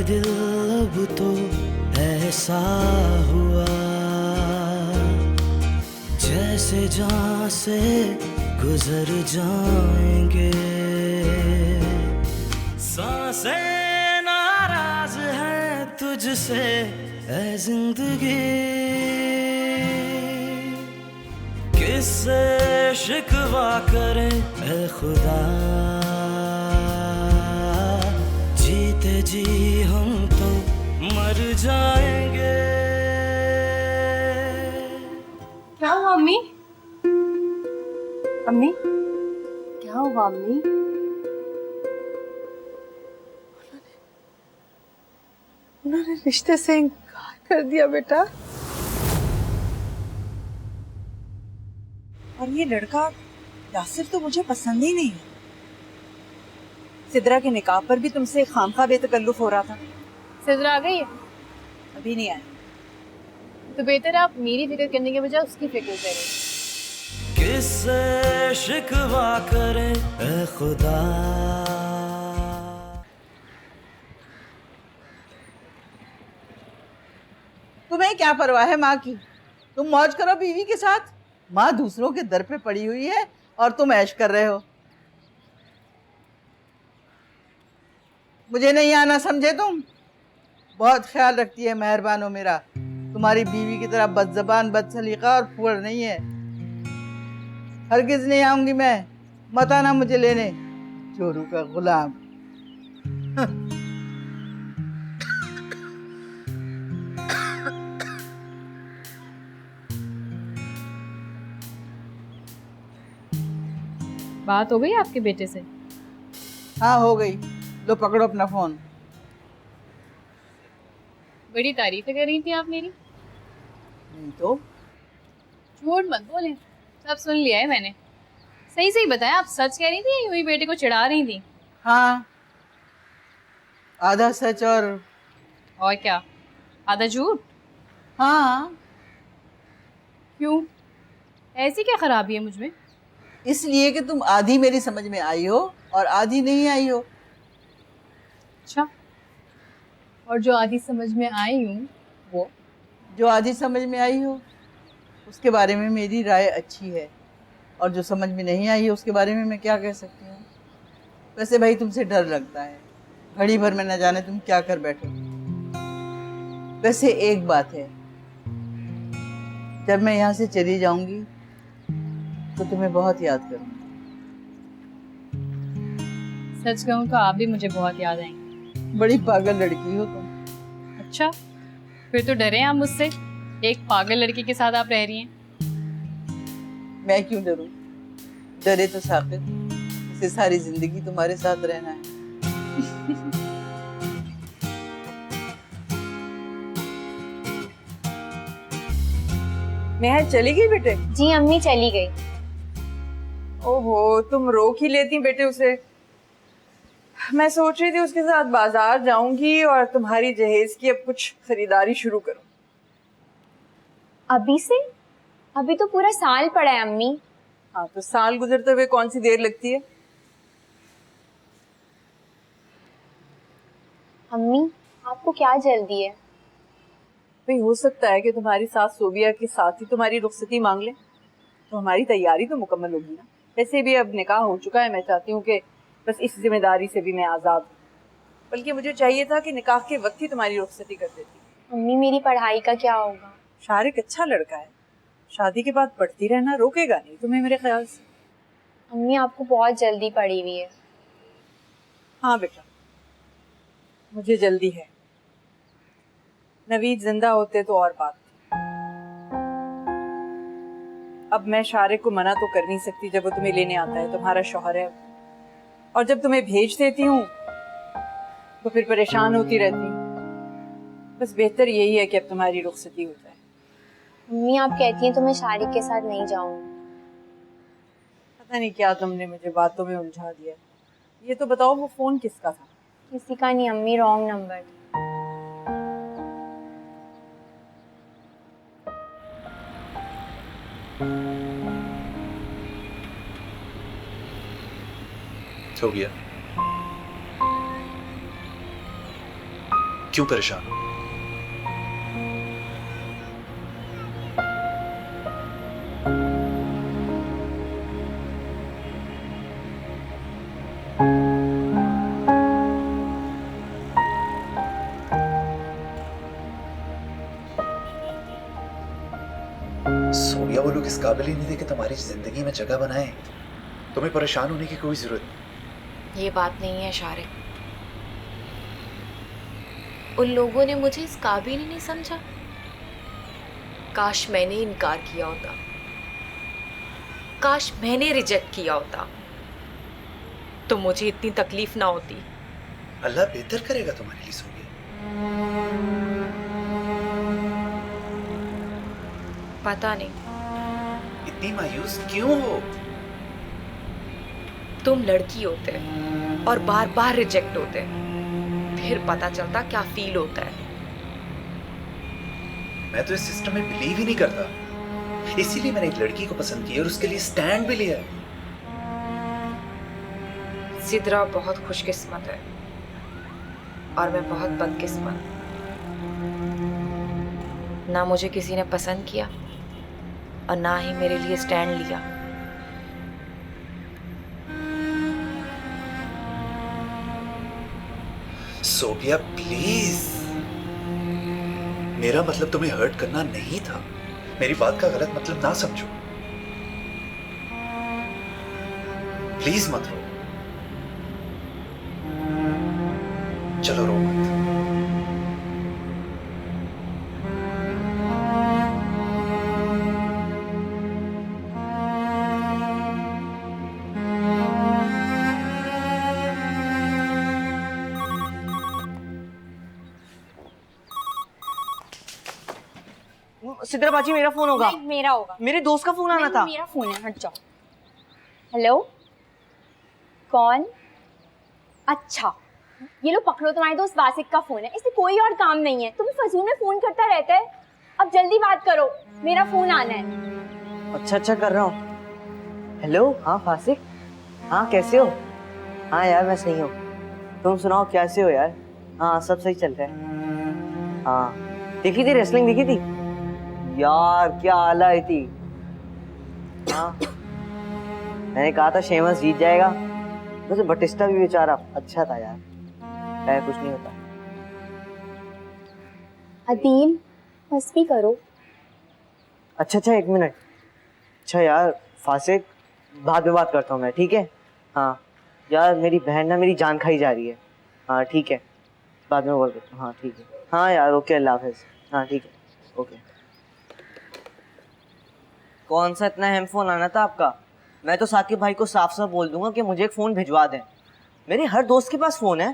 दिल अब तो ऐसा हुआ जैसे जान से गुजर जाएंगे। सांसें नाराज हैं तुझसे ऐ जिंदगी, किससे शिकवा करें ऐ खुदा, जीते जी हम तो मर जाएंगे। क्या हुआ अम्मी? अम्मी क्या हुआ अम्मी? उन्होंने रिश्ते से इनकार कर दिया बेटा। और ये लड़का यासिर तो मुझे पसंद ही नहीं है। सिद्रा के निकाह पर भी तुमसे खामखा बेतकल्लुफ हो रहा था। सिद्रा आ गई है? अभी नहीं आया। तो बेहतर आप मेरी फिक्र करने के बजाय उसकी फिक्र करें। किससे शिकवा करें ऐ खुदा। तुम्हें क्या परवाह है माँ की? तुम मौज करो बीवी के साथ। माँ दूसरों के दर पे पड़ी हुई है और तुम ऐश कर रहे हो। मुझे नहीं आना समझे तुम। बहुत ख्याल रखती है, मेहरबान हो मेरा। तुम्हारी बीवी की तरह बदजबान बदसलीका और फुअर नहीं है। हरगिज नहीं आऊंगी मैं। मत आना मुझे लेने, चोरू का गुलाम। बात हो गई आपके बेटे से? हाँ हो गई। लो पकड़ो अपना फोन। बड़ी तारीफें कर रही थी आप मेरी। नहीं तो झूठ मत बोले, सब सुन लिया है मैंने। सही सही बताया, आप सच कह रही थी या यूं ही बेटे को चिढ़ा रही थी? हाँ, आधा सच और क्या, आधा झूठ? हाँ। क्यों, ऐसी क्या खराबी है मुझमें? इसलिए कि तुम आधी मेरी समझ में आई हो और आधी नहीं आई हो। अच्छा, और जो आधी समझ में आई हूँ वो? जो आधी समझ में आई हो उसके बारे में मेरी राय अच्छी है, और जो समझ में नहीं आई है उसके बारे में मैं क्या कह सकती हूँ। वैसे भाई तुमसे डर लगता है, घड़ी भर में न जाने तुम क्या कर बैठो। वैसे एक बात है, जब मैं यहाँ से चली जाऊंगी तो तुम्हें बहुत याद करूंगी। सच कहूँ तो आप भी मुझे बहुत याद आएंगे। बड़ी पागल लड़की हो तुम। अच्छा, फिर तो डरे आप मुझसे? एक पागल लड़की के साथ आप रह रही हैं। मैं क्यों डरूं? डरे तो साकिब, इसे सारी जिंदगी तुम्हारे साथ रहना है। नेहा चली गई बेटे? जी अम्मी चली गई। ओहो, तुम रोक ही लेती बेटे उसे। मैं सोच रही थी उसके साथ बाजार जाऊंगी और तुम्हारी जहेज की अब कुछ खरीदारी शुरू करूं। अभी से? अभी तो पूरा साल पड़ा है अम्मी। हाँ, तो साल गुजरते हुए कौन सी देर लगती है? अम्मी आपको क्या जल्दी है? भाई हो सकता है कि तुम्हारी सास सोबिया के साथ ही तुम्हारी रुखसती मांग ले, तो हमारी तैयारी तो मुकम्मल होगी ना। वैसे भी अब निकाह हो चुका है, मैं चाहती हूँ कि बस इस जिम्मेदारी से भी मैं आज़ाद हूँ। बल्कि मुझे चाहिए था कि निकाह के वक्त ही तुम्हारी रुखसती कर देती। अम्मी मेरी पढ़ाई का क्या होगा? शारिक अच्छा लड़का है, शादी के बाद पढ़ती रहना रोकेगा नहीं तुम्हें मेरे ख्याल से। अम्मी आपको बहुत जल्दी पड़ी हुई है। हाँ बेटा, मुझे जल्दी है। नवीद जिंदा होते तो और बात थी। अब मैं शारिक को मना तो कर नहीं सकती जब वो तुम्हें लेने आता है, तुम्हारा शौहर है। और जब तुम्हें भेज देती हूँ तो फिर परेशान होती रहती हूँ। बस बेहतर यही है कि अब तुम्हारी रुखसती हो जाए। अम्मी आप कहती हैं तो मैं शारिक के साथ नहीं जाऊंगी। पता नहीं क्या तुमने मुझे बातों में उलझा दिया। ये तो बताओ वो फोन किसका था? किसी का नहीं अम्मी, रॉन्ग नंबर। हो गया। क्यों परेशान हो? सोनिया, वो लोग इस काबिल ही नहीं थे कि तुम्हारी जिंदगी में जगह बनाए। तुम्हें परेशान होने की कोई जरूरत नहीं। ये बात नहीं है शारिक। उन लोगों ने मुझे इस काबिल ही नहीं समझा। काश मैंने इनकार किया होता, काश मैंने रिजेक्ट किया होता तो मुझे इतनी तकलीफ ना होती। अल्लाह बेहतर करेगा तुम्हारे लिए सोनिया। पता नहीं इतनी मायूस क्यों हो? तुम लड़की होते और बार बार रिजेक्ट होते, फिर पता चलता क्या फील होता है। मैं तो इस सिस्टम में बिलीव ही नहीं करता, इसीलिए मैंने एक लड़की को पसंद किया और उसके लिए स्टैंड भी लिया। सिद्रा बहुत खुशकिस्मत है और मैं बहुत बदकिस्मत। ना मुझे किसी ने पसंद किया और ना ही मेरे लिए स्टैंड लिया। सोफिया प्लीज, मेरा मतलब तुम्हें हर्ट करना नहीं था। मेरी बात का गलत मतलब ना समझो। प्लीज मत रो। चलो रो मत। सिद्रा बाजी, मेरा फोन होगा। नहीं, मेरा होगा। मेरे दोस्त का फोन आना नहीं, था। मेरा फोन है, हट जाओ। हेलो, कौन? अच्छा, ये लो पकड़ो, तुम्हारे दोस्त वासिक का फोन है। इससे कोई और काम नहीं है, तुम्हें फजूल में फोन करता रहता है। अब जल्दी बात करो, मेरा फोन आना है। अच्छा अच्छा कर रहा हूँ। हेलो, हाँ फासिक, हाँ कैसे हो? हाँ यार मैं सही हूँ, तुम सुनाओ कैसे हो यार? हाँ सब सही चल रहा है। हाँ देखी थी रेसलिंग, देखी थी यार, क्या आला आई थी। हाँ मैंने कहा था शेमस जीत जाएगा, वैसे बटिस्टा भी बेचारा अच्छा था यार, कुछ नहीं होता। अदील, बस भी करो। अच्छा अच्छा एक मिनट। अच्छा यार फासिक, बाद में बात करता हूँ मैं, ठीक है? हाँ यार मेरी बहन ना मेरी जान खाई जा रही है। हाँ ठीक है, बाद में बोल करता हूँ। हाँ ठीक है, हाँ यार ओके, अल्लाह हाफिज़। हाँ ठीक है, ओके। कौन सा इतना अहम फ़ोन आना था आपका? मैं तो साकिब भाई को साफ साफ बोल दूंगा कि मुझे एक फ़ोन भिजवा दें। मेरे हर दोस्त के पास फ़ोन है।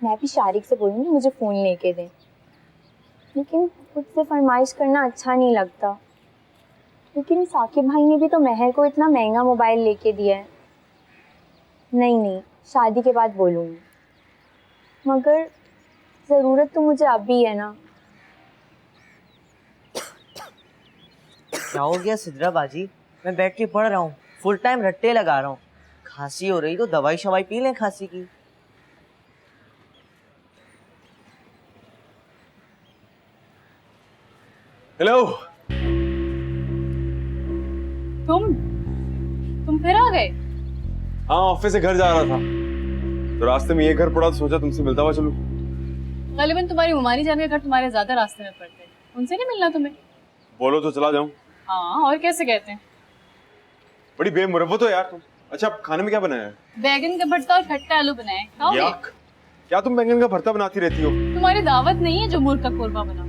मैं भी शारिक से बोलूँगी मुझे फ़ोन लेके दें, लेकिन खुद से फरमाइश करना अच्छा नहीं लगता। लेकिन साकिब भाई ने भी तो महर को इतना महंगा मोबाइल लेके दिया है। नहीं नहीं, शादी के बाद बोलूँगी, मगर ज़रूरत तो मुझे अब भी है ना। क्या हो गया सिद्रा बाजी? मैं बैठ के पढ़ रहा हूँ, फुल टाइम रट्टे लगा रहा हूँ। खांसी हो रही तो दवाई शवाई पी लें खांसी की। हेलो। तुम फिर आ गए? हाँ ऑफिस से घर जा रहा था तो रास्ते में ये घर पड़ा तो सोचा तुमसे मिलता हुआ चलूं। गालिबन तुम्हारी उमानी जान के घर तुम्हारे ज्यादा रास्ते में पड़ते हैं, उनसे नहीं मिलना तुम्हें? बोलो तो चला जाऊं। हाँ और कैसे कहते हैं। बड़ी बेमुरव्वत हो यार तुम। अच्छा खाने में क्या बनाया है? बैगन का भरता और खट्टा आलू बनाए, खाओगे? याक, क्या तुम बैंगन का भरता बनाती रहती हो? तुम्हारी दावत नहीं है जो मुर्ग का कोरमा बनाओ।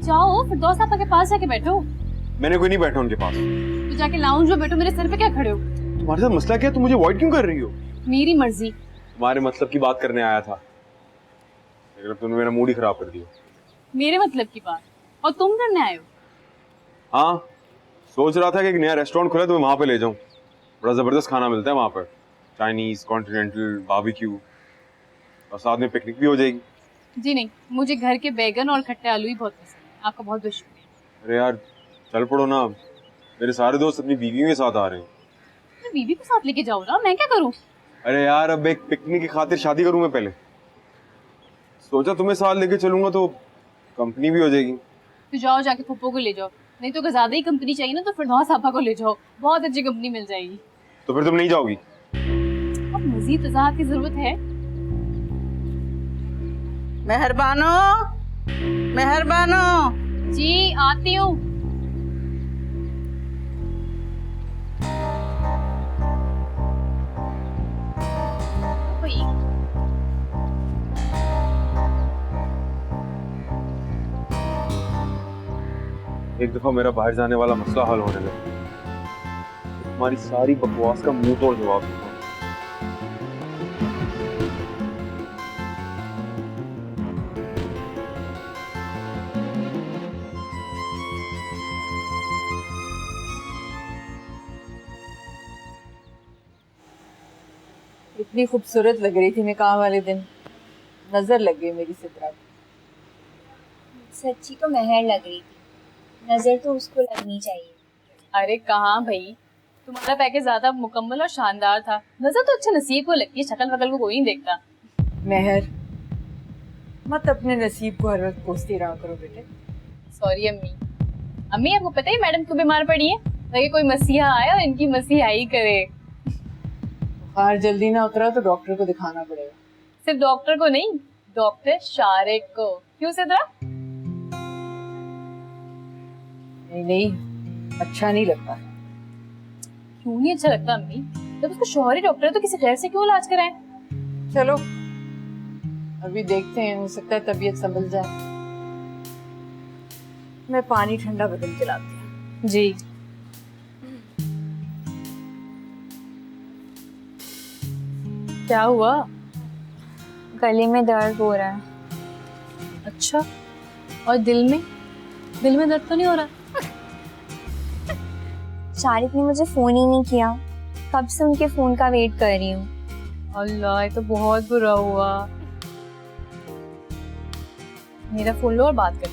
जाओ फिरदौस आपा के पास जाके बैठो। मैंने कोई नहीं बैठा उनके पास। तो जाके लाउंज में बैठो, मेरे सर पे क्या खड़े हो? तुम्हारे साथ मसला क्या है? तुम मुझे अवॉइड क्यों कर रही हो? मेरी मर्जी। तुम्हारे मतलब की बात करने आया था, लेकिन अब तुमने मेरा मूड ही खराब कर दिया। मेरे मतलब की बात और तुम करने आए हो? हाँ सोच रहा था कि एक नया रेस्टोरेंट खुला तो मैं वहां पे ले जाऊं। बड़ा जबरदस्त खाना मिलता है वहां पर, चाइनीज, कॉन्टिनेंटल, बारबेक्यू, और साथ में पिकनिक भी हो जाएगी। जी नहीं, मुझे घर के बैगन और खट्टे आलू ही बहुत पसंद है। आपका बहुत बहुत शुक्रिया। अरे यार चल पड़ो ना, मेरे सारे दोस्त अपनी बीवियों के साथ आ रहे हैं। तो बीवी को साथ लेके जाओ ना, मैं क्या करूं? अरे यार अब एक पिकनिक की खातिर शादी करूं मैं पहले? सोचा तुम्हें साथ लेके चलूंगा तो कंपनी भी हो जाएगी। तो जाओ जाके पप्पो को ले जाओ, नहीं तो अगर ज्यादा ही कंपनी चाहिए ना तो फिरदौस आपा को ले जाओ, बहुत अच्छी कंपनी मिल जाएगी। तो फिर तुम नहीं जाओगी? अब मजीद वजाहत की जरूरत है? मेहरबानो, मेहरबानो। जी आती हूँ। एक दफा मेरा बाहर जाने वाला मसला हल होने लगा, तुम्हारी सारी बकवास का मुंह तोड़ जवाब दूंगा। इतनी खूबसूरत लग रही थी निकाह वाले दिन, नजर लग गई मेरी सिद्रा को। सच्ची तो महर लग रही थी, नजर तो उसको लगनी चाहिए। अरे कहाँ भाई, तुम्हारा पैकेज ज्यादा मुकम्मल और शानदार था, नजर तो अच्छा नसीब को लगती है, शक्ल वकल को कोई नहीं देखता। महर, मत अपने नसीब को हर वक्त कोसती रहा करो बेटे। सॉरी अम्मी। अम्मी आपको पता है मैडम क्यों बीमार पड़ी है? ताकि कोई मसीहा आए और इनकी मसीहाई करे। बुखार जल्दी ना उतरा तो डॉक्टर को दिखाना पड़ेगा। सिर्फ डॉक्टर को नहीं, डॉक्टर शारिक को। क्यों सिद्रा? नहीं नहीं, अच्छा नहीं लगता। क्यों नहीं अच्छा लगता अम्मी? जब उसका शौहर ही डॉक्टर है तो किसी गैर से क्यों इलाज कराएं? चलो अभी देखते हैं, हो सकता है तबीयत संभल जाए। मैं पानी ठंडा बदल के लाती हूँ। जी। क्या हुआ? गले में दर्द हो रहा है। अच्छा, और दिल में? दिल में दर्द तो नहीं हो रहा? शारिक ने मुझे फोन ही नहीं किया, कब से उनके फोन का वेट कर रही हूँ। अल्लाह, ये तो बहुत बुरा हुआ। मेरा फोन लो और बात कर।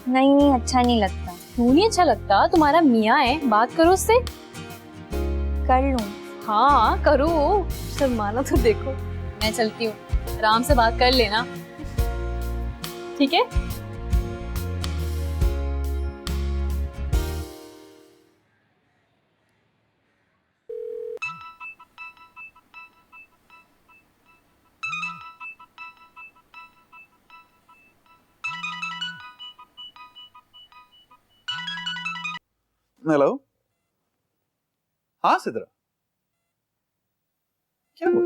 नहीं नहीं, अच्छा नहीं लगता। क्यों नहीं अच्छा लगता? तुम्हारा मियाँ है, बात करो उससे। कर लूँ? हाँ करो, शर्माना तो देखो। मैं चलती हूँ, आराम से बात कर लेना, ठीक है? हेलो। हाँ सिद्रा, क्या हुआ?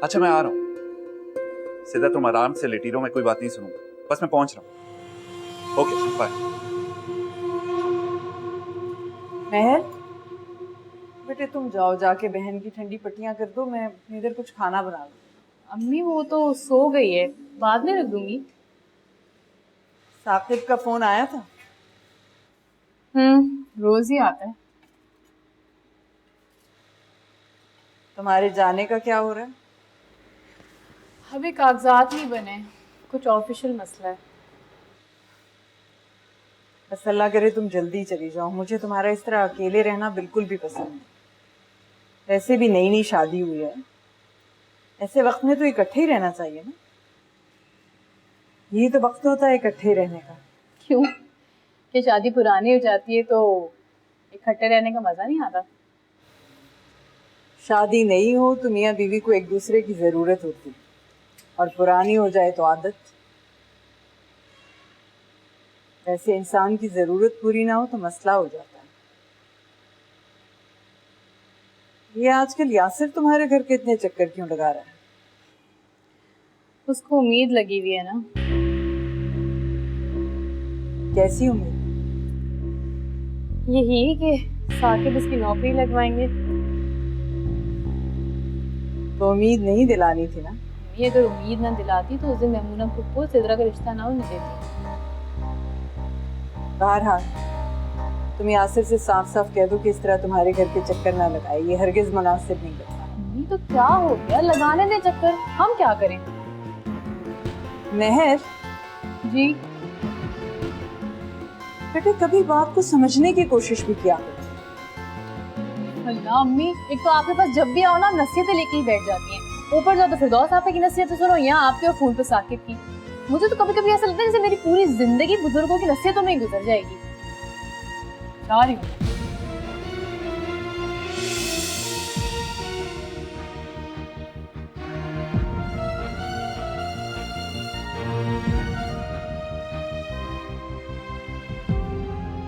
अच्छा मैं आ रहा हूँ। सिद्रा तुम आराम से लेटी रहो, मैं कोई बात नहीं सुनूंगा, बस मैं पहुंच रहा हूँ। Okay bye. महर बेटे, तुम जाओ, जाके बहन की ठंडी पट्टियां कर दो, मैं अपनी इधर कुछ खाना बना लूँ। अम्मी वो तो सो गई है, बाद में रख दूंगी। साकिब का फोन आया था? रोज ही आता है। तुम्हारे जाने का क्या हो रहा है? अभी कागजात नहीं बने, कुछ ऑफिशियल मसला है। बस अल्लाह करे तुम जल्दी चली जाओ, मुझे तुम्हारा इस तरह अकेले रहना बिल्कुल भी पसंद नहीं। वैसे भी नई नई शादी हुई है, ऐसे वक्त में तो इकट्ठे ही रहना चाहिए ना। ये तो वक्त होता है इकट्ठे रहने का। क्यों? कि शादी पुरानी हो जाती है तो इकट्ठे रहने का मजा नहीं आता? शादी नहीं हो तो मियाँ बीवी को एक दूसरे की जरूरत होती, और पुरानी हो जाए तो आदत। वैसे इंसान की जरूरत पूरी ना हो तो मसला हो जाता है। ये आजकल यासिर तुम्हारे घर के इतने चक्कर क्यों लगा रहा है? उसको उम्मीद लगी हुई है ना। कैसी उम्मीद? यही कि साकिब इसकी नौकरी लगवाएंगे। तो उम्मीद नहीं दिलानी थी ना। ये अगर उम्मीद ना दिलाती तो उस दिन मेमूना को सिद्रा का रिश्ता ना होने देती। बहरहाल तुम यासिर से साफ साफ कह दो कि इस तरह तुम्हारे घर के चक्कर ना लगाए, ये हरगिज मुनासिब नहीं लगता। मम्मी तो क्या हो गया, लगाने दे चक्कर, हम क्या करें? महर जी बेटे, कभी बात को समझने की कोशिश भी किया करो। अल्लाह अम्मी, एक तो आपके पास जब भी आओ ना नसीहतें लेके ही बैठ जाती हैं। ऊपर जाओ तो फिरदौस आपा की नसीहतें सुनो, यहाँ आपके और फोन पे साकिब की। मुझे तो कभी कभी ऐसा लगता है जैसे मेरी पूरी जिंदगी बुजुर्गों की नसीहतों में ही गुजर जाएगी। जा रही हूँ।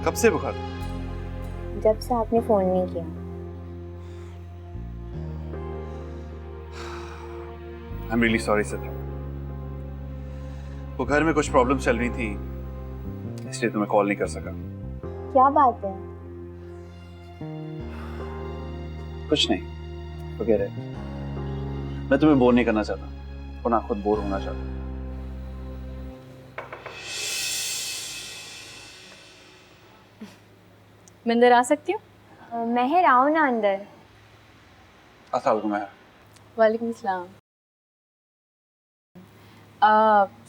कब से बुखार? जब से आपने फोन नहीं किया। I'm really sorry Sidra. वो घर में कुछ प्रॉब्लम चल रही थी, इसलिए तुम्हें कॉल नहीं कर सका। क्या बात है? कुछ नहीं, वगैरह। मैं तुम्हें बोर नहीं करना चाहता और ना खुद बोर होना चाहता। मैं अंदर आ सकती हूँ? महर आओ ना अंदर। अस्सलाम वालेकुम महर। वालेकुम सलाम।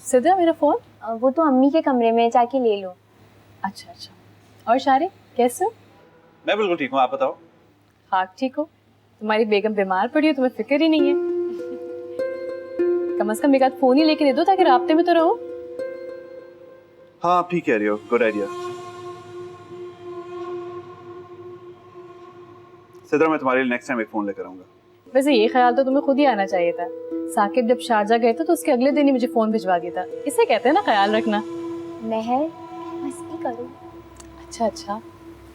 सिद्रा मेरा फोन? वो तो अम्मी के कमरे में, जाके ले लो। अच्छा अच्छा। और शारी कैसे हो? मैं बिल्कुल ठीक हूँ, आप बताओ। हाँ ठीक हो। तुम्हारी बेगम बीमार पड़ी हो, तुम्हें फिक्र ही नहीं है। कम से कम एक आध फोन ही लेके दे दो ताकि राब्ते में तो रहो। हाँ आप ठीक कह रही हो, गुड आइडिया। सिद्रा मैं तुम्हारे लिए नेक्स्ट टाइम एक फोन लेकर आऊंगा। वैसे ये ख्याल तो तुम्हें खुद ही आना चाहिए था। साकिब जब शारजा गए थे तो उसके अगले दिन ही मुझे फोन भिजवा दिया था। इसे कहते हैं ना ख्याल रखना। महर मस्ती करो। अच्छा अच्छा,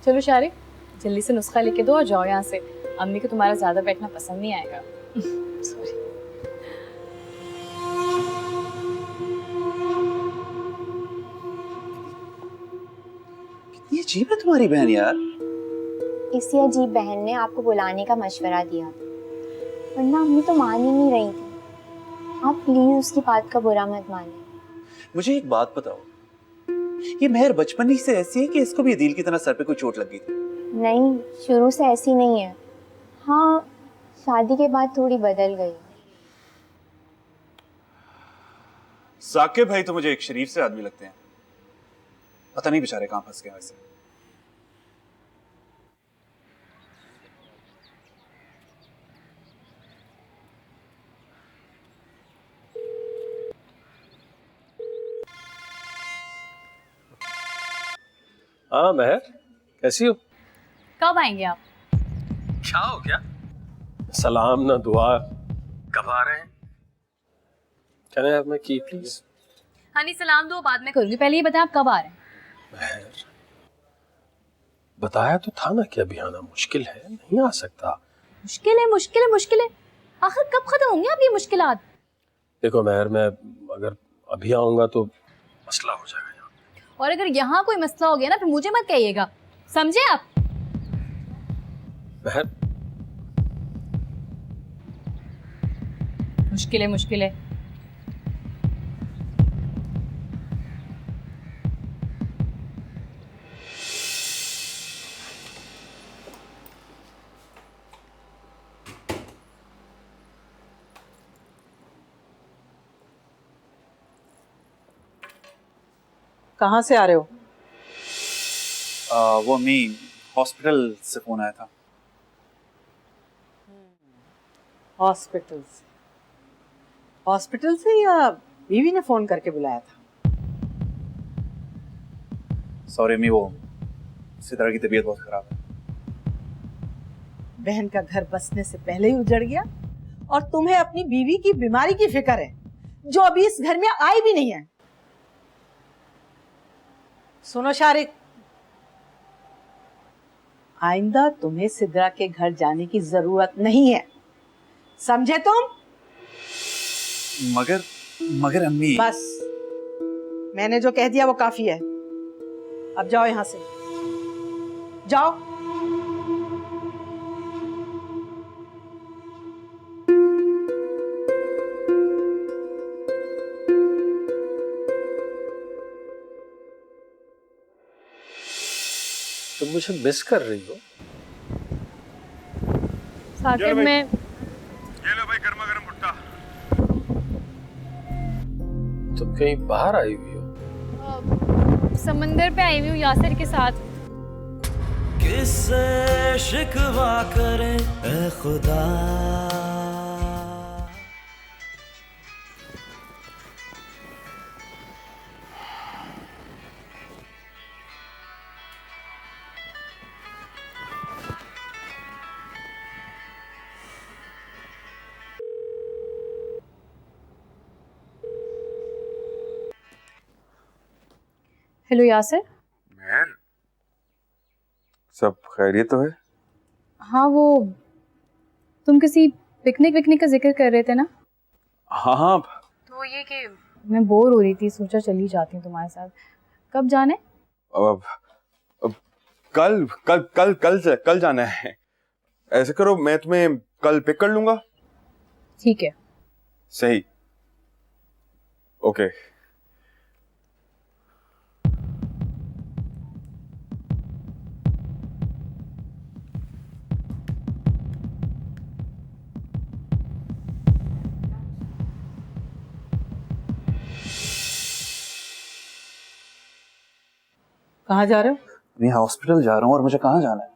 चलो शारिक जल्दी से नुस्खा लेके दो और जाओ यहाँ से। अम्मी को तुम्हारा ज्यादा बैठना पसंद नहीं आएगा। सॉरी। कितनी अजीब है तुम्हारी बहन यार। इसी अजीब बहन ने आपको बुलाने का मशवरा दिया, वरना अम्मी तो मान ही नहीं रही थी। आप प्लीज उसकी बात का बुरा मत मानिए। मुझे एक बात बताओ, ये मेहर बचपन ही से ऐसी है कि इसको भी दिल की तरह सर पे कोई चोट लग गई थी? नहीं, शुरू से ऐसी नहीं है। हाँ, शादी के बाद थोड़ी बदल गई। साकिब भाई तो मुझे एक शरीफ से आदमी लगते हैं, पता नहीं बेचारे कहाँ फंस गए वैसे। हाँ महर, कैसी हो? कब आएंगे आप? क्या हो गया? सलाम ना दुआ, कब आ रहे हैं? Can I have my key please? हाँ नहीं, सलाम दो बाद में करूंगी, पहले ये बताएं आप कब आ रहे हैं? महर, बताया तो था ना कि अभी आना मुश्किल है, नहीं आ सकता। मुश्किल है मुश्किल है मुश्किल है, आखिर कब खत्म होंगे आप ये मुश्किलात? देखो महर, मैं अगर अभी आऊंगा तो मसला हो जाएगा। और अगर यहाँ कोई मसला हो गया ना फिर मुझे मत कहिएगा, समझे आप? महर, मुश्किल है मुश्किल है। कहाँ से आ रहे हो? वो अम्मी हॉस्पिटल से फोन आया था। हॉस्पिटल से? हॉस्पिटल से या बीवी ने फोन करके बुलाया था? सॉरी अम्मी, वो सितारा की तबीयत बहुत खराब है। बहन का घर बसने से पहले ही उजड़ गया और तुम्हें अपनी बीवी की बीमारी की फिक्र है, जो अभी इस घर में आई भी नहीं है। सुनो शारिक, आइंदा तुम्हें सिद्रा के घर जाने की जरूरत नहीं है, समझे तुम? मगर अम्मी। बस, मैंने जो कह दिया वो काफी है। अब जाओ यहां से, जाओ। तुम मुझे मिस कर रही हो? साकिब मैं, ये लो भाई गर्मा गर्म भुट्टा। तुम कहीं बाहर आई हुई हो? समंदर पे आई हुई हूँ यासिर के साथ। किससे शिकवा करें ए खुदा। हेलो यासिर। मेहर, सब खैरियत तो है? हाँ, वो तुम किसी पिकनिक विकनिक का जिक्र कर रहे थे ना? हाँ हाँ। तो ये कि मैं बोर हो रही थी, सोचा चली जाती हूँ तुम्हारे साथ। कब जाने? अब कल कल कल कल कल जाना है। ऐसे करो, मैं तुम्हें कल पिक कर लूंगा। ठीक है। सही। ओके। कहाँ जा रहे हो? मैं हॉस्पिटल जा रहा हूँ। और मुझे कहाँ जाना है?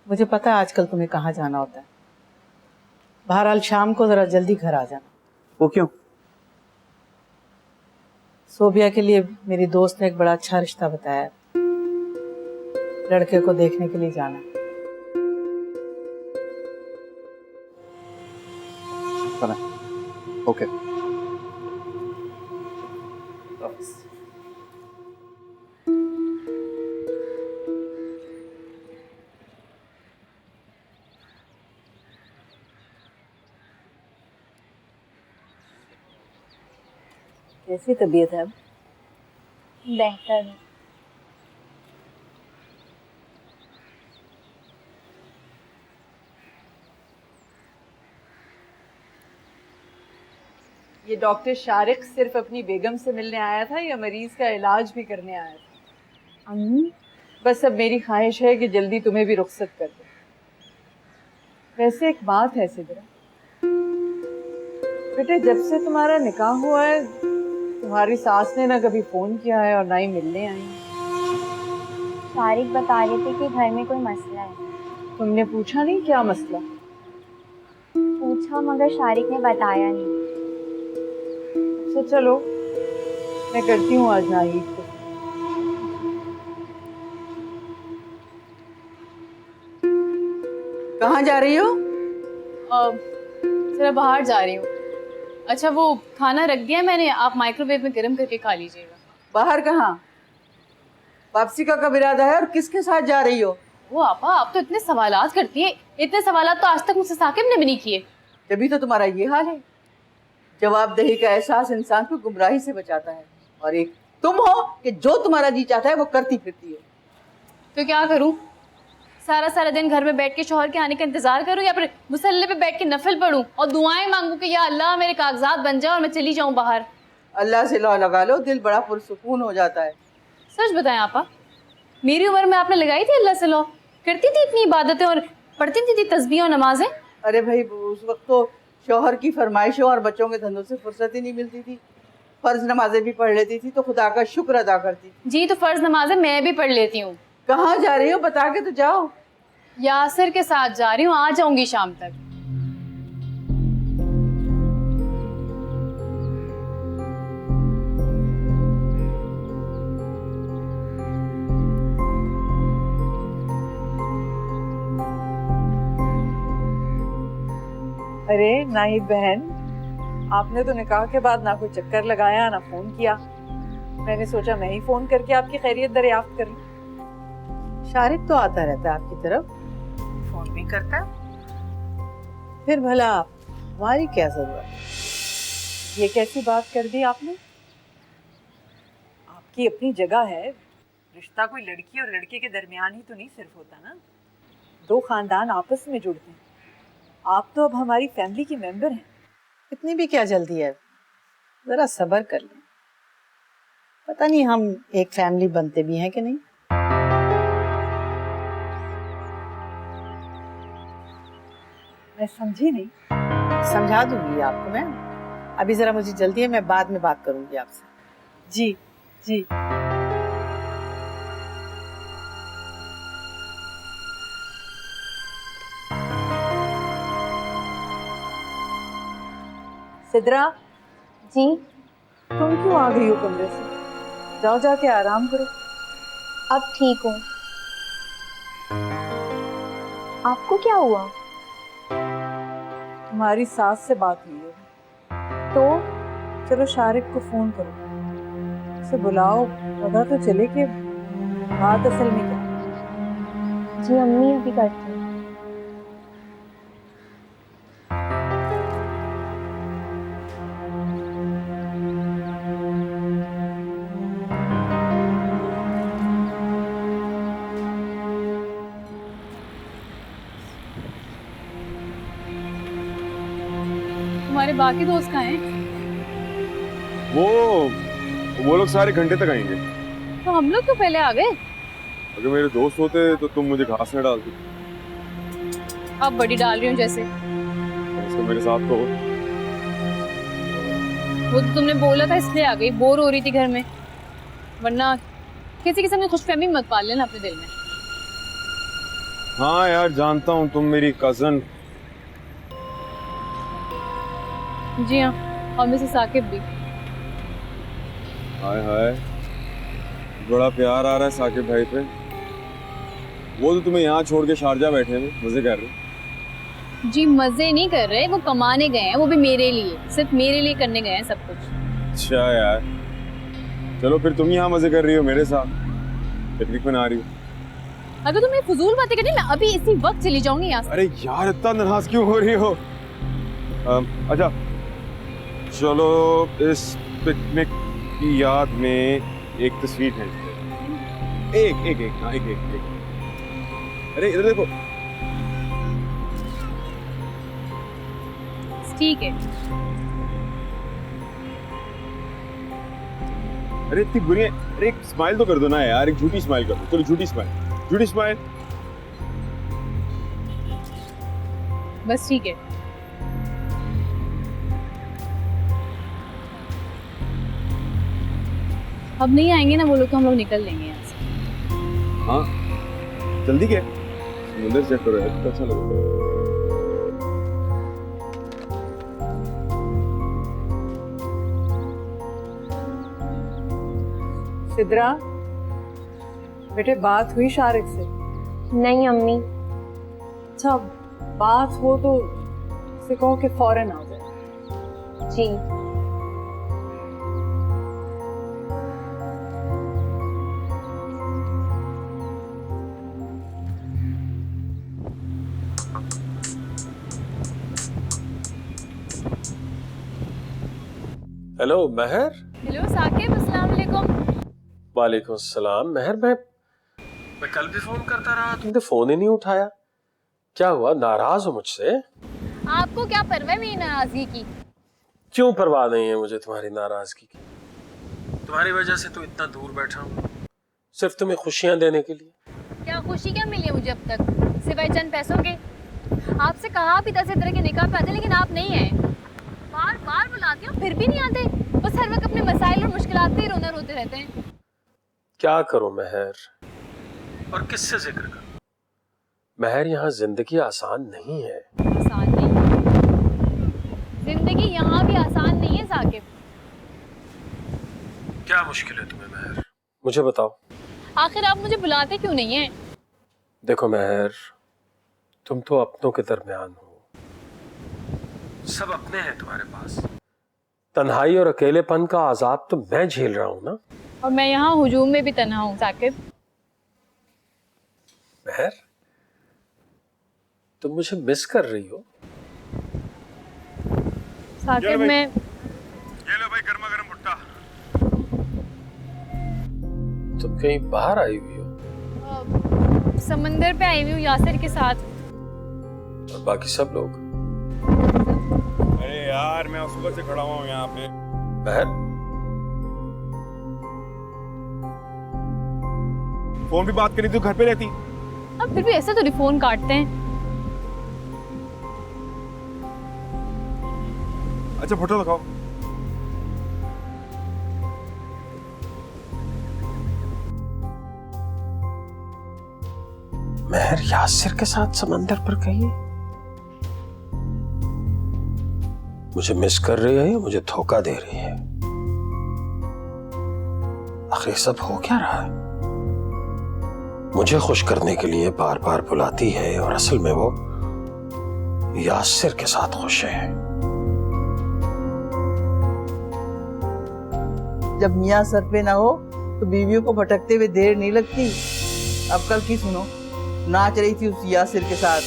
मुझे पता है आजकल तुम्हें कहाँ जाना होता है। बहरहाल शाम को जरा जल्दी घर आ जाना। वो क्यों? सोबिया के लिए मेरी दोस्त ने एक बड़ा अच्छा रिश्ता बताया है। लड़के को देखने के लिए जाना है। ओके। कैसी तबीयत है अब? बेहतर है। ये डॉक्टर शारिक सिर्फ अपनी बेगम से मिलने आया था या मरीज का इलाज भी करने आया था? अम्मी, बस अब मेरी ख्वाहिश है कि जल्दी तुम्हें भी रुखसत कर दे। वैसे एक बात है सिद्रा बेटे, जब से तुम्हारा निकाह हुआ है तुम्हारी सास ने ना कभी फोन किया है और ना ही मिलने आई। शारिक बता रहे थे कि घर में कोई मसला है। तुमने पूछा नहीं क्या मसला? पूछा मगर शारिक ने बताया नहीं। अच्छा चलो, मैं करती हूँ आज नाहिद को। कहाँ जा रही हो? जरा बाहर जा रही हूँ। अच्छा, वो खाना रख दिया मैंने, आप माइक्रोवेव में गर्म करके खा लीजिएगा। बाहर कहाँ? वापसी का कब इरादा है और किसके साथ जा रही हो? वो आपा, आप तो इतने सवालात करती है। इतने सवालात तो आज तक मुझसे साकिब ने भी नहीं किए। तभी तो तुम्हारा ये हाल है। जवाबदेही का एहसास इंसान को गुमराही से बचाता है, और एक तुम हो कि जो तुम्हारा जी चाहता है वो करती फिरती हो। तो क्या करूं? सारा सारा दिन घर में बैठ के शौहर के आने का इंतजार करूं या फिर मुसल्ले पे बैठ के नफल पढूं और दुआएं मांगूं कि या अल्लाह मेरे कागजात बन जाए और मैं चली जाऊं बाहर? अल्लाह से लौ लगा लो, दिल बड़ा पुरसुकून हो जाता है। सच बताएं आपा, मेरी उम्र में आपने लगाई थी अल्लाह से लौ? करती थी इतनी इबादतें और पढ़ती थी तस्बीह और नमाजें? अरे भाई, उस वक्त तो शौहर की फरमाइशों और बच्चों के धंधों से फुर्सत ही नहीं मिलती थी। फर्ज नमाजें भी पढ़ लेती थी तो खुदा का शुक्र अदा करती। जी, तो फर्ज नमाजें मैं भी पढ़ लेती हूँ। कहाँ जा रही हो बता के तो जाओ। यासिर के साथ जा रही हूँ, आ जाऊंगी शाम तक। अरे नाहिद बहन, आपने तो निकाह के बाद ना कोई चक्कर लगाया ना फोन किया। मैंने सोचा मैं ही फोन करके आपकी खैरियत दरियाफ्त कर लूं। शारिक तो आता रहता है आपकी तरफ, फोन भी करता है, फिर भला हमारी क्या जरूरत? ये कैसी बात कर दी आपने? आपकी अपनी जगह है। रिश्ता कोई लड़की और लड़के के दरमियान ही तो नहीं सिर्फ होता ना, दो खानदान आपस में जुड़ते हैं। आप तो अब हमारी फैमिली के मेंबर हैं। इतनी भी क्या जल्दी है, जरा सब्र कर लें। पता नहीं हम एक फैमिली बनते भी हैं कि नहीं। मैं समझी नहीं। समझा दूंगी आपको मैं। अभी जरा मुझे जल्दी है, मैं बाद में बात करूंगी आपसे। जी जी। सिद्रा जी, तुम क्यों आ गई हो कमरे से? जाओ जाके आराम करो। अब ठीक हूँ। आपको क्या हुआ? तुम्हारी सास से बात हुई है तो चलो शारिक को फोन करो, उसे बुलाओ, पता तो चले कि बात असल में क्या है। जी अम्मी अभी करती हूँ। तुम्हारे बाकी दोस्त कहाँ हैं? वो लोग सारे घंटे तक आएंगे। तो हम लोग क्यों पहले आ गए? अगर मेरे दोस्त होते तो तुम मुझे घास में डालती। अब बड़ी डाल रही हूँ जैसे। इसको मेरे साथ तो हो। वो तो तुमने बोला था इसलिए आ गई, बोर हो रही थी घर में, वरना किसी किस्म की खुशफहमी मत पाल लेना अपने दिल में। हाँ यार जानता हूँ तुम मेरी कजन। जी हाँ, और मिसेस साकिब भी। हाय हाय, बड़ा प्यार आ रहा है साकिब भाई पे। वो तो तुम्हें यहाँ छोड़ के शारजा बैठे हैं, मजे कर रहे। जी मजे नहीं कर रहे, वो कमाने गए हैं, वो भी मेरे लिए, सिर्फ मेरे लिए करने गए हैं सब कुछ। अच्छा यार, चलो फिर तुम यहाँ मजे कर रही हो मेरे साथ, पिकनिक मना रही हो। अगर तुम ये फजूल बातें करनी, मैं अभी इसी वक्त चली जाऊंगी यहाँ से। अरे यार इतना नाराज क्यों हो रही हो? अच्छा चलो इस पिकनिक की याद में एक तस्वीर खींचते हैं। एक। अरे इधर देखो। ठीक है। अरे इतनी बुरी है। अरे एक स्माइल तो कर दो ना यार, एक झूठी स्माइल कर दो। चलो झूठी स्माइल। बस ठीक है। अब नहीं आएंगे ना वो लोग, तो हम लोग निकल लेंगे यहाँ से। हाँ जल्दी क्या, समुंदर चेक करो यार, तो अच्छा लगेगा। सिद्रा, बेटे बात हुई शारिक से? नहीं अम्मी। अच्छा बात हो तो उसे कहो कि फौरन आ जाए। जी हेलो महर। हेलो साकिब, अस्सलाम वालेकुम। वालेकुम सलाम। महर, मैं कल भी फोन करता रहा, तुमने फोन ही नहीं उठाया। क्या हुआ, नाराज हो मुझसे? आपको क्या परवाह है मेरी नाराजगी की? क्यों परवाह नहीं है मुझे तुम्हारी नाराजगी की? तुम्हारी वजह से तो इतना दूर बैठा हूँ, सिर्फ तुम्हें खुशियां देने के लिए। क्या खुशी क्या मिली है मुझे अब तक, सिवाय चंद पैसों के? आपसे कहा भी 10 तरह के निकाह पे आते, लेकिन आप नहीं आए। बार बार बुलाती हूँ फिर भी नहीं आते, बस हर वक्त अपने मसाइल और मुश्किलात पे ही रोते रहते हैं। क्या करूं महर, और किससे जिक्र करूं? महर, यहाँ जिंदगी आसान नहीं है। आसान नहीं? जिंदगी यहाँ भी आसान नहीं है साकिब। क्या मुश्किल है तुम्हें महर, मुझे बताओ। आखिर आप मुझे बुलाते क्यों नहीं हैं? देखो महर, तुम तो अपनों के दरमियान हो, सब अपने हैं तुम्हारे पास। तन्हाई और अकेलेपन का आजाब तो मैं झेल रहा हूं ना। और मैं यहाँ हुजूम में भी तन्हा हूँ साकिब। महर, तुम मुझे मिस कर रही हो? साकिब मैं, ये लो भाई गर्मा गर्म भुट्टा। तुम कहीं बाहर आई हुई हो? समंदर पे आई हुई हूँ यासिर के साथ। और बाकी सब लोग? अरे यार मैं सुबह से खड़ा हुआ हूँ यहाँ पे। महर, फोन भी बात करी तो घर पे रहती। अब फिर भी ऐसे तो फोन काटते हैं। अच्छा फोटो दिखाओ। महर यासिर के साथ समंदर पर गई? मुझे मिस कर रही है या मुझे धोखा दे रही है? आखिर सब हो क्या रहा है? मुझे खुश करने के लिए बार बार बुलाती है और असल में वो यासिर के साथ खुश है। जब मियाँ सर पे ना हो तो बीवियों को भटकते हुए देर नहीं लगती। अब कल की सुनो, नाच रही थी उस यासिर के साथ।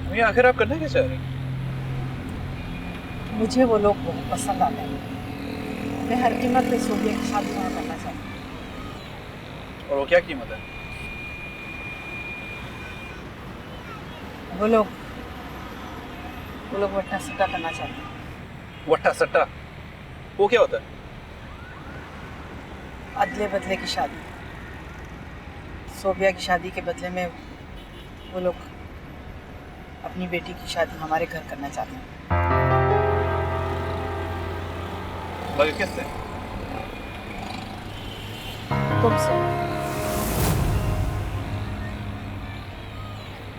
अम्मी आखिर आप करना क्या चाह रहे हैं? मुझे वो लोग बहुत पसंद आते हैं। मैं हर कीमत पे सोबिया की शादी वहाँ करना चाहती हूँ। और वो क्या कीमत है? वो लोग वट्टा सट्टा करना चाहते हैं। वट्टा सट्टा वो क्या होता है? अदले बदले की शादी। सोबिया की शादी के बदले में वो लोग अपनी बेटी की शादी हमारे घर करना चाहते हैं। मगर किससे? तुमसे।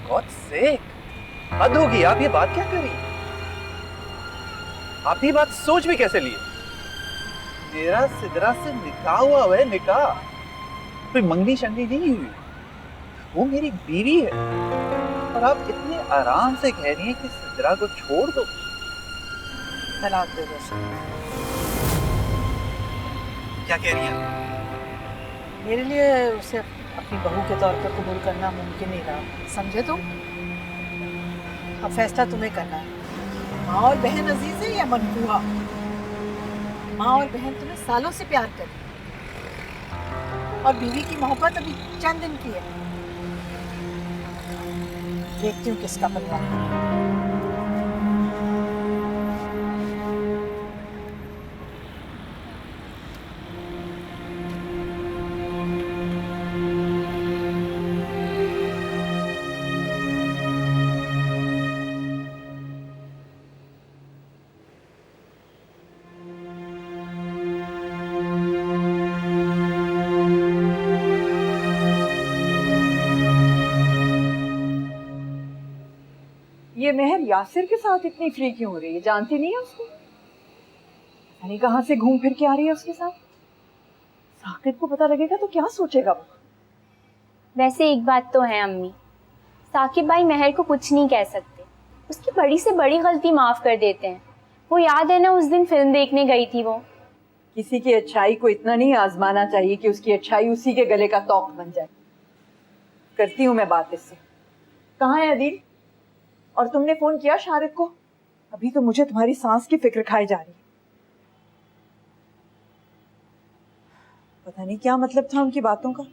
गॉड सेक, हद होगी। आप ये बात क्या करी? आप ये बात सोच भी कैसे लिए? मेरा सिदरा से निकाह हुआ है, निकाह। कोई मंगनी शंगनी नहीं हुई। वो मेरी बीवी है और आप इतने आराम से कह रही हैं कि सिदरा को छोड़ दो। तलाक दे दो उसे। क्या कह रही हैं? मेरे लिए उसे अपनी बहू के तौर पर कबूल करना मुमकिन नहीं रहा, समझे तुम? अब फैसला तुम्हें करना है। माँ और बहन अजीज है या मनकूहा? माँ और बहन तुम्हें सालों से प्यार करी और बीवी की मोहब्बत अभी चंद दिन की है। देखती हूँ किसका बनवा। ये मेहर यासिर के साथ इतनी फ्री क्यों हो रही है? जानती नहीं है उसको? नहीं, कहाँ से घूम फिर के आ रही है उसके साथ? साकिब को पता लगेगा तो क्या सोचेगा वो? वैसे एक बात तो है अम्मी, साकिब भाई मेहर को कुछ नहीं कह सकते। उसकी बड़ी से बड़ी गलती माफ कर देते हैं। वो याद है ना, उस दिन फिल्म देखने गई थी वो। किसी की अच्छाई को इतना नहीं आजमाना चाहिए कि उसकी अच्छाई उसी के गले का तौक बन जाए। करती हूँ मैं बात इससे। कहाँ है अदील? और तुमने फोन किया शारिक को? अभी तो मुझे तुम्हारी सांस की फिक्र खाई जा रही है। पता नहीं क्या मतलब था उनकी बातों का।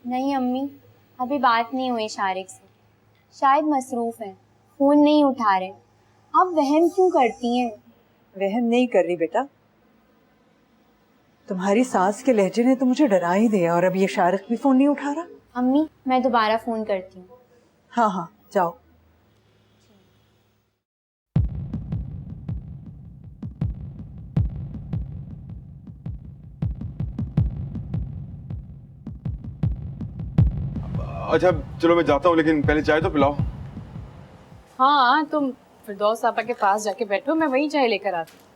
नहीं अम्मी, अभी बात नहीं हुई शारिक से। शायद मसरूफ है, फोन नहीं उठा रहे। आप वहम क्यों करती हैं? वहम नहीं कर रही बेटा, तुम्हारी सास के लहजे ने तो मुझे डरा ही दिया। और अब ये शारिक भी फोन नहीं उठा रहा। अम्मी मैं दोबारा फोन करती हूँ। हाँ हाँ जाओ। अच्छा चलो मैं जाता हूँ, लेकिन पहले चाय तो पिलाओ। हाँ तुम फिरदौस आपा के पास जाके बैठो, मैं वहीं चाय लेकर आती हूँ।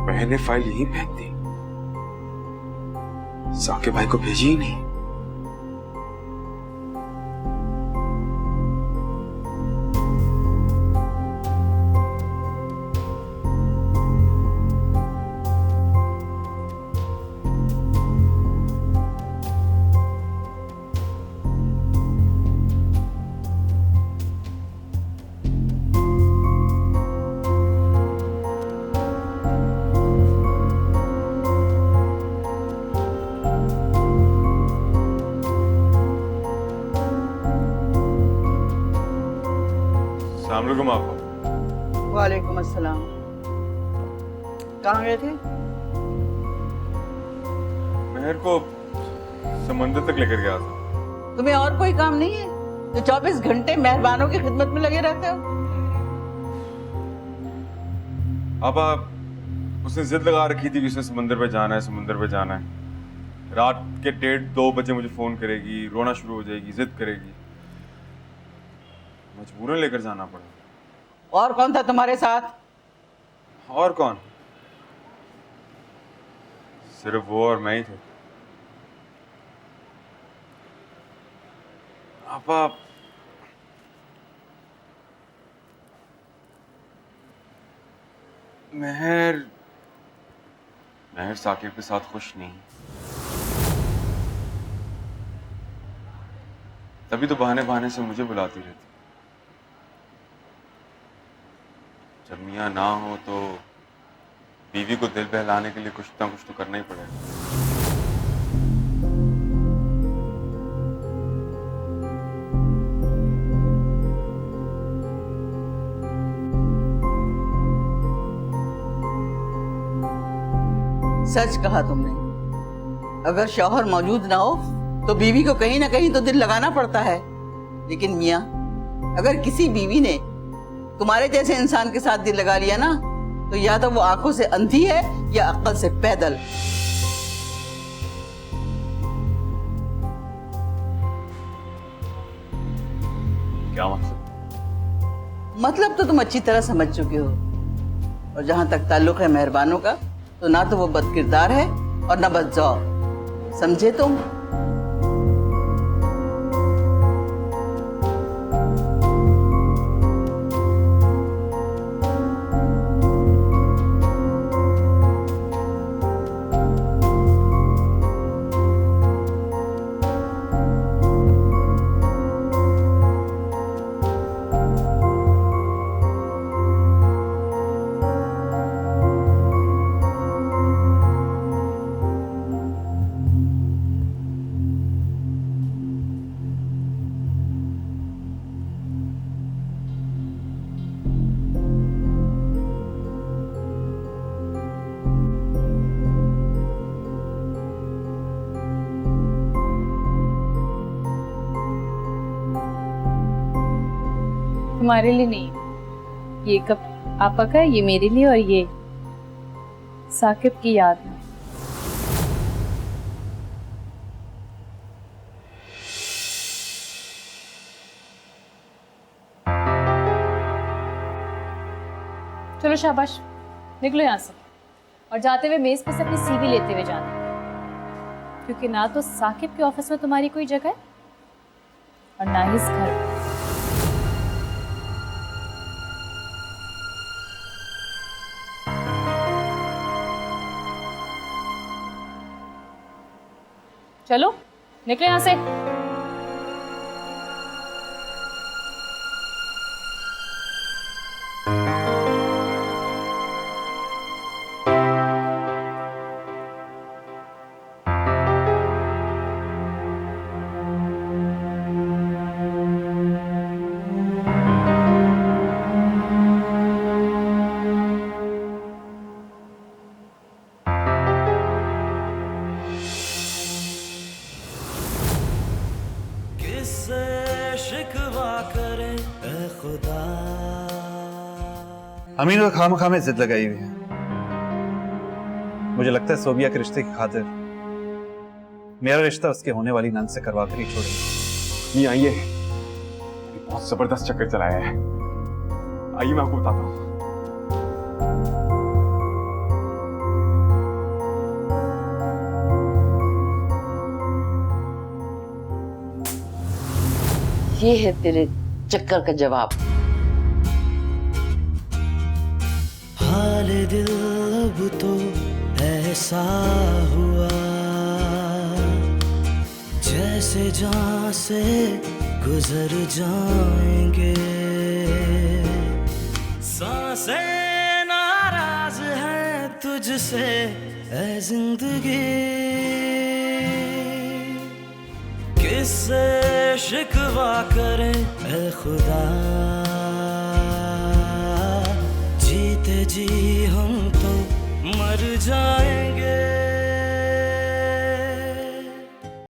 मैंने फाइल यहीं फेंक दी, साकिब भाई को भेजी ही नहीं। वालेकुम अस्सलाम। कहाँ गए थे? महर को समंदर तक लेकर गया था। तुम्हें और कोई काम नहीं है जो 24 घंटे मेहरबानों की खिदमत में लगे रहते हो? पापा, उसने जिद लगा रखी थी कि उसने समंदर पे जाना है, समंदर पे जाना है। रात के 1:30-2 बजे मुझे फोन करेगी, रोना शुरू हो जाएगी, जिद करेगी। मजबूरन लेकर जाना पड़ा। और कौन था तुम्हारे साथ? और कौन? सिर्फ वो और मैं ही थे। पापा, महर साकिब के साथ खुश नहीं। तभी तो बहाने बहाने से मुझे बुलाती रहती। जब मियाँ ना हो तो बीवी को दिल बहलाने के लिए कुछ ना कुछ तो करना ही पड़ेगा। सच कहा तुमने। अगर शौहर मौजूद ना हो तो बीवी को कहीं ना कहीं तो दिल लगाना पड़ता है। लेकिन मियाँ, अगर किसी बीवी ने तुम्हारे जैसे इंसान के साथ दिल लगा लिया ना, तो या तो वो आंखों से अंधी है या अक्ल से पैदल। क्या मतलब? मतलब तो तुम अच्छी तरह समझ चुके हो। और जहां तक ताल्लुक है मेहरबानों का, तो ना तो वो बदकिरदार है और ना बदजौ। समझे तुम? तुम्हारे लिए नहीं, ये कप आपा का है, ये मेरे लिए, और ये साकिब की याद में। चलो शाबाश, निकलो यहाँ से। और जाते हुए मेज पे से अपनी सीवी लेते हुए जाना, क्योंकि ना तो साकिब के ऑफिस में तुम्हारी कोई जगह है और ना ही इस घर में। चलो निकले यहाँ से। अमीन और खामखा में जिद लगाई हुई है। मुझे लगता है सोबिया के रिश्ते की खातिर मेरा रिश्ता उसके होने वाली नंद से करवा कर ही छोड़ेंगे। नहीं, आइए, बहुत जबरदस्त चक्कर चलाया है। आइए मैं आपको बताता हूँ। ये है तेरे चक्कर का जवाब। हाल दिल अब तो ऐसा हुआ जैसे जहां से गुजर जाएंगे। सांसें नाराज हैं तुझसे ऐ जिंदगी, किससे शिकवा करें ऐ खुदा। जीते जी हम तो मर जाएंगे।